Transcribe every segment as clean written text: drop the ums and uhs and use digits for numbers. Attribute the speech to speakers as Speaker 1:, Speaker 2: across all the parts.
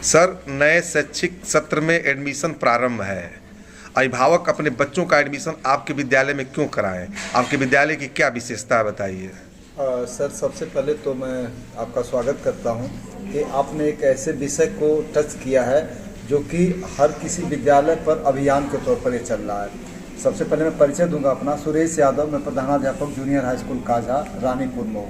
Speaker 1: Sir, नए शैक्षिक सत्र में एडमिशन प्रारंभ है। अभिभावक अपने बच्चों का एडमिशन आपके विद्यालय में क्यों कराएं? आपके विद्यालय की क्या विशेषता है, बताइए।
Speaker 2: सर, सबसे पहले तो मैं आपका स्वागत करता हूं कि आपने एक ऐसे विषय को टच किया है जो कि हर किसी विद्यालय पर अभियान के तौर पर ये चल रहा है। सबसे पहले मैं परिचय दूंगा अपना। सुरेश यादव, मैं प्रधानाध्यापक junior high school Kaza, Ranipur Mau.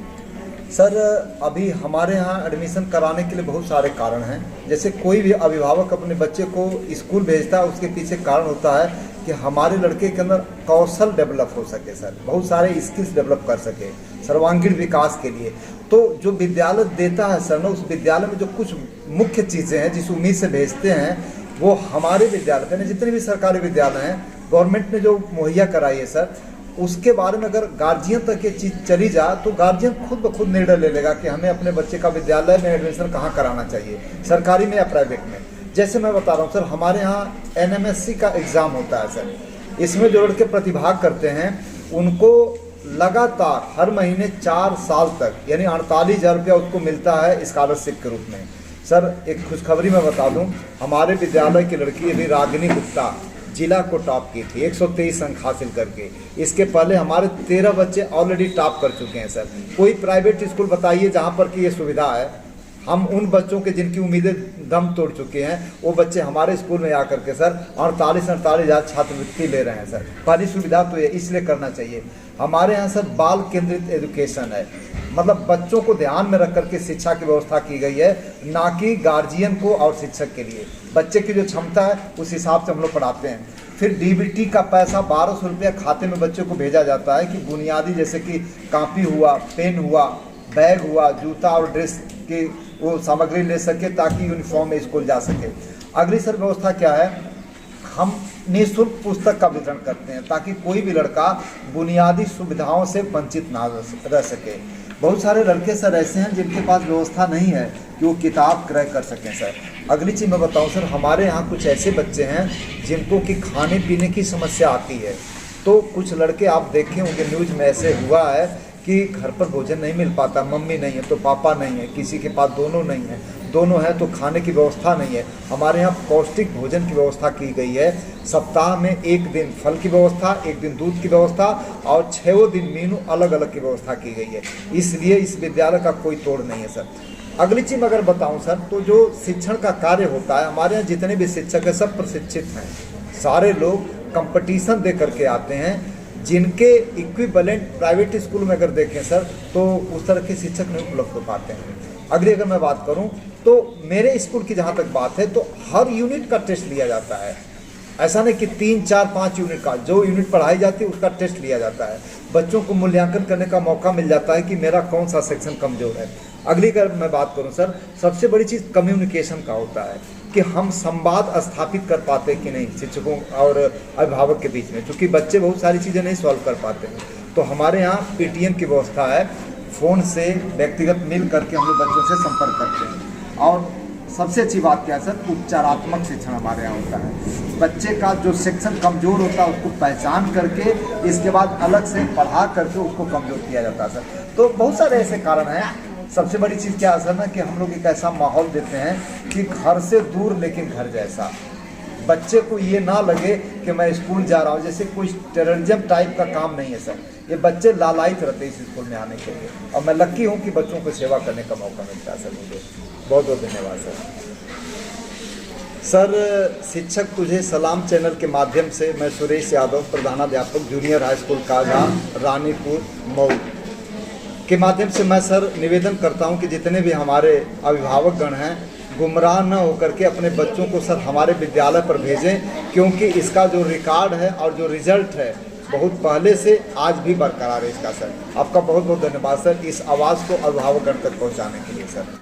Speaker 2: Sir, अभी हमारे यहाँ एडमिशन कराने के लिए बहुत सारे कारण हैं। जैसे कोई भी अभिभावक अपने बच्चे को स्कूल भेजता है, उसके पीछे कारण होता है कि हमारे लड़के के अंदर कौशल डेवलप हो सके, सर बहुत सारे स्किल्स डेवलप कर सके सर्वांगीण विकास के लिए। तो जो विद्यालय देता है सर ना, उस विद्यालय में जो कुछ मुख्य चीज़ें हैं जिस उम्मीद से भेजते हैं, वो हमारे विद्यालय में जितने भी सरकारी विद्यालय हैं गवर्नमेंट ने जो मुहैया कराई है सर, उसके बारे में अगर गार्जियन तक ये चीज़ चली जाए तो गार्जियन खुद ब खुद निर्णय ले लेगा कि हमें अपने बच्चे का विद्यालय में एडमिशन कहाँ कराना चाहिए, सरकारी में या प्राइवेट में। जैसे मैं बता रहा हूँ सर, हमारे यहाँ NMSC का एग्ज़ाम होता है सर। इसमें जो लड़के प्रतिभाग करते हैं उनको लगातार हर महीने 4 साल तक यानी 48,000 रुपया उसको मिलता है स्कॉलरशिप के रूप में। सर, एक खुशखबरी मैं बता दूं, हमारे विद्यालय की लड़की अभी रागिनी गुप्ता जिला को टॉप की थी 123 अंक हासिल करके। इसके पहले हमारे 13 बच्चे ऑलरेडी टॉप कर चुके हैं सर। कोई प्राइवेट स्कूल बताइए जहाँ पर कि ये सुविधा है। हम उन बच्चों के जिनकी उम्मीदें दम तोड़ चुके हैं, वो बच्चे हमारे स्कूल में आकर के सर 48,000 छात्रवृत्ति ले रहे हैं सर। पहली सुविधा तो ये इसलिए करना चाहिए। हमारे यहाँ सर बाल केंद्रित एजुकेशन है, मतलब बच्चों को ध्यान में रख करके शिक्षा की व्यवस्था की गई है, ना कि गार्जियन को और शिक्षक के लिए। बच्चे की जो क्षमता है उस हिसाब से हम लोग पढ़ाते हैं। फिर DBT का पैसा 1200 रुपया खाते में बच्चे को भेजा जाता है कि बुनियादी जैसे कि कापी हुआ, पेन हुआ, बैग हुआ, जूता और ड्रेस की वो सामग्री ले सके ताकि यूनिफॉर्म में स्कूल जा सके। अगली सर व्यवस्था क्या है, हम निःशुल्क पुस्तक का वितरण करते हैं ताकि कोई भी लड़का बुनियादी सुविधाओं से वंचित ना रह सके। बहुत सारे लड़के सर ऐसे हैं जिनके पास व्यवस्था नहीं है कि वो किताब क्रय कर सकें सर। अगली चीज़ मैं बताऊं सर, हमारे यहाँ कुछ ऐसे बच्चे हैं जिनको कि खाने पीने की समस्या आती है। तो कुछ लड़के आप देखे होंगे न्यूज़ में ऐसे हुआ है कि घर पर भोजन नहीं मिल पाता, मम्मी नहीं है तो पापा नहीं है, किसी के पास दोनों नहीं है, दोनों है तो खाने की व्यवस्था नहीं है। हमारे यहाँ पौष्टिक भोजन की व्यवस्था की गई है। सप्ताह में 1 दिन फल की व्यवस्था, 1 दिन दूध की व्यवस्था और 6 दिन मीनू अलग अलग की व्यवस्था की गई है। इसलिए इस विद्यालय का कोई तोड़ नहीं है सर। अगली चीज़ अगर बताऊँ सर, तो जो शिक्षण का कार्य होता है, हमारे यहाँ जितने भी शिक्षक हैं सब प्रशिक्षित हैं। सारे लोग कंपटीशन दे करके आते हैं, जिनके इक्विवेलेंट प्राइवेट स्कूल में अगर देखें सर तो उस तरह के शिक्षक नहीं उपलब्ध हो पाते हैं। अगली अगर मैं बात करूं तो मेरे स्कूल की जहां तक बात है तो हर यूनिट का टेस्ट लिया जाता है। ऐसा नहीं कि 3, 4, 5 यूनिट का, जो यूनिट पढ़ाई जाती है उसका टेस्ट लिया जाता है। बच्चों को मूल्यांकन करने का मौका मिल जाता है कि मेरा कौन सा सेक्शन कमज़ोर है। अगली अगर मैं बात करूं सर, सबसे बड़ी चीज़ कम्युनिकेशन का होता है कि हम संवाद स्थापित कर पाते कि नहीं शिक्षकों और अभिभावक के बीच में, क्योंकि बच्चे बहुत सारी चीज़ें नहीं सॉल्व कर पाते हैं। तो हमारे यहाँ PTM की व्यवस्था है, फ़ोन से व्यक्तिगत मिल करके हम लोग बच्चों से संपर्क करते हैं। और सबसे अच्छी बात क्या है सर, उपचारात्मक शिक्षण हमारे यहाँ होता है। बच्चे का जो सेक्शन कमज़ोर होता है उसको पहचान करके इसके बाद अलग से पढ़ा करके उसको कमज़ोर किया जाता है सर। तो बहुत सारे ऐसे कारण हैं। सबसे बड़ी चीज़ क्या है सर ना, कि हम लोग एक ऐसा माहौल देते हैं कि घर से दूर लेकिन घर जैसा। बच्चे को ये ना लगे कि मैं स्कूल जा रहा हूँ, जैसे कोई टेररिज्म टाइप का काम नहीं है सर। ये बच्चे लालायित रहते हैं इस स्कूल में आने के लिए, और मैं लकी हूँ कि बच्चों को सेवा करने का मौका मिलता है सर। मुझे बहुत बहुत धन्यवाद सर। सर, शिक्षक तुझे सलाम चैनल के माध्यम से मैं सुरेश यादव, प्रधानाध्यापक junior high school Kaza, Ranipur Mau के माध्यम से मैं सर निवेदन करता हूं कि जितने भी हमारे अभिभावक गण हैं गुमराह न होकर के अपने बच्चों को सर हमारे विद्यालय पर भेजें, क्योंकि इसका जो रिकॉर्ड है और जो रिजल्ट है बहुत पहले से आज भी बरकरार है इसका सर। आपका बहुत बहुत धन्यवाद सर, इस आवाज़ को अभिभावक गण तक पहुँचाने के लिए सर।